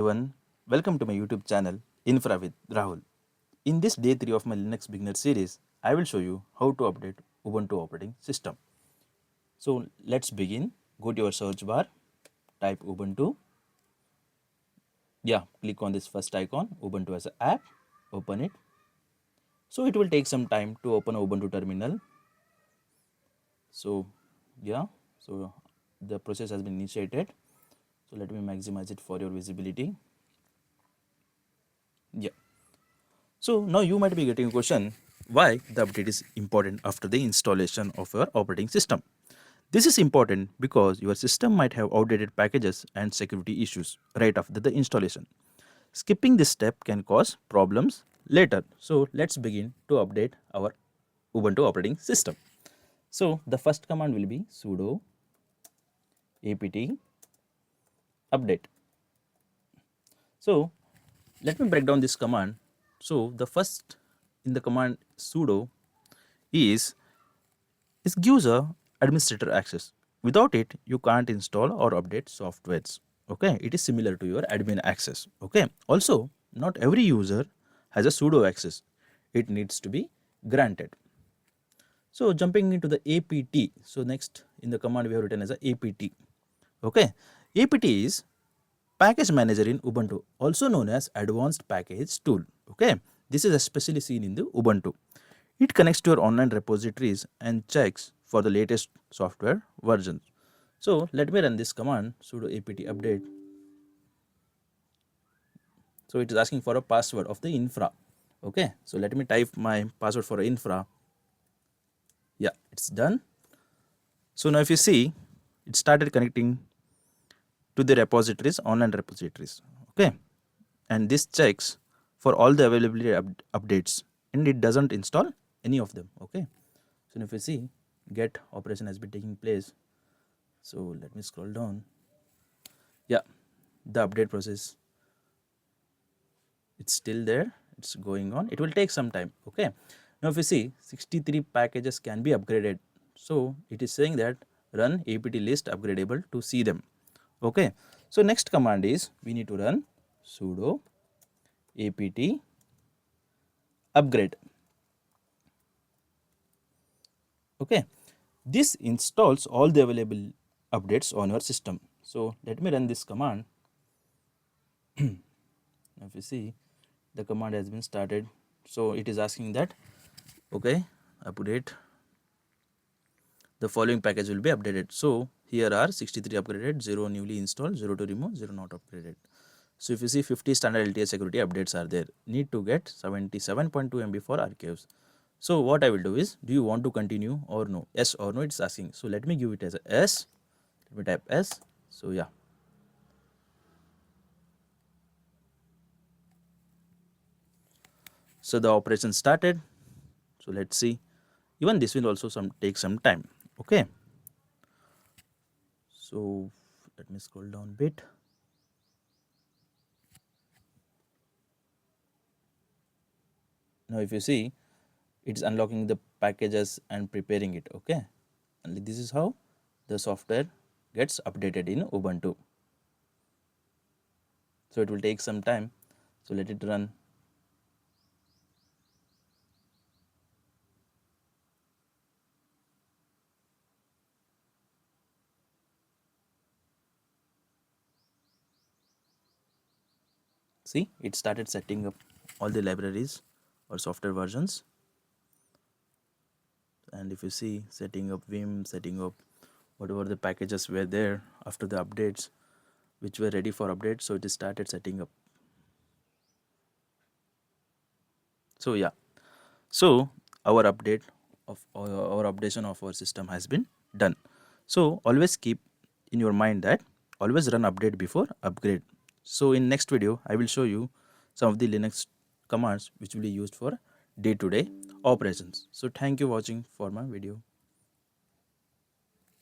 Everyone, welcome to my YouTube channel Infra with Rahul. In this day 3 of my Linux beginner series, I will show you how to update Ubuntu operating system. So let's begin. Go to your search bar, type Ubuntu. Click on this first icon, Ubuntu as an app, open it. So it will take some time to open Ubuntu terminal. So the process has been initiated. So let me maximize it for your visibility. So now you might be getting a question, why the update is important after the installation of your operating system. This is important because your system might have outdated packages and security issues right after the installation. Skipping this step can cause problems later. So let's begin to update our Ubuntu operating system. So the first command will be sudo apt update. So let me break down this command. So the first in the command sudo is gives a administrator access. Without it, you can't install or update softwares. Okay, it is similar to your admin access. Okay, also not every user has a sudo access. It needs to be granted. So jumping into the apt. So next in the command we have written as a apt. Okay, apt is package manager in Ubuntu, also known as advanced package tool. Okay, this is especially seen in the Ubuntu. It connects to your online repositories and checks for the latest software versions. So let me run this command sudo apt update. So it is asking for a password of the infra. Okay, so let me type my password for infra. Yeah, it's done. So now if you see, it started connecting to the repositories, online repositories. Okay, and this checks for all the availability updates, and it doesn't install any of them. Okay, so if you see, get operation has been taking place. So let me scroll down. Yeah, the update process, it's still there, it's going on, it will take some time. Okay, now if you see 63 packages can be upgraded, so it is saying that run apt list upgradable to see them. Okay, so next command is we need to run sudo apt upgrade. Okay, this installs all the available updates on your system. So let me run this command. If you see, the command has been started. So it is asking that, okay, update, the following package will be updated. So here are 63 upgraded, 0 newly installed, 0 to remove, 0 not upgraded. So if you see, 50 standard LTS security updates are there. Need to get 77.2 MB for archives. So what I will do is, do you want to continue or no? Yes or no, it's asking. So let me give it as a yes. Let me type S. So yeah. So the operation started. So let's see. Even this will also take some time. Okay. So let me scroll down a bit. Now if you see, it's unlocking the packages and preparing it. Okay, and this is how the software gets updated in Ubuntu. So it will take some time, so let it run. See, it started setting up all the libraries or software versions. And if you see, setting up Vim, setting up whatever the packages were there after the updates which were ready for update, so it started setting up. So yeah, so our update of our updation of our system has been done. So always keep in your mind that always run update before upgrade. So in next video I will show you some of the Linux commands which will be used for day-to-day operations. So thank you for watching for my video.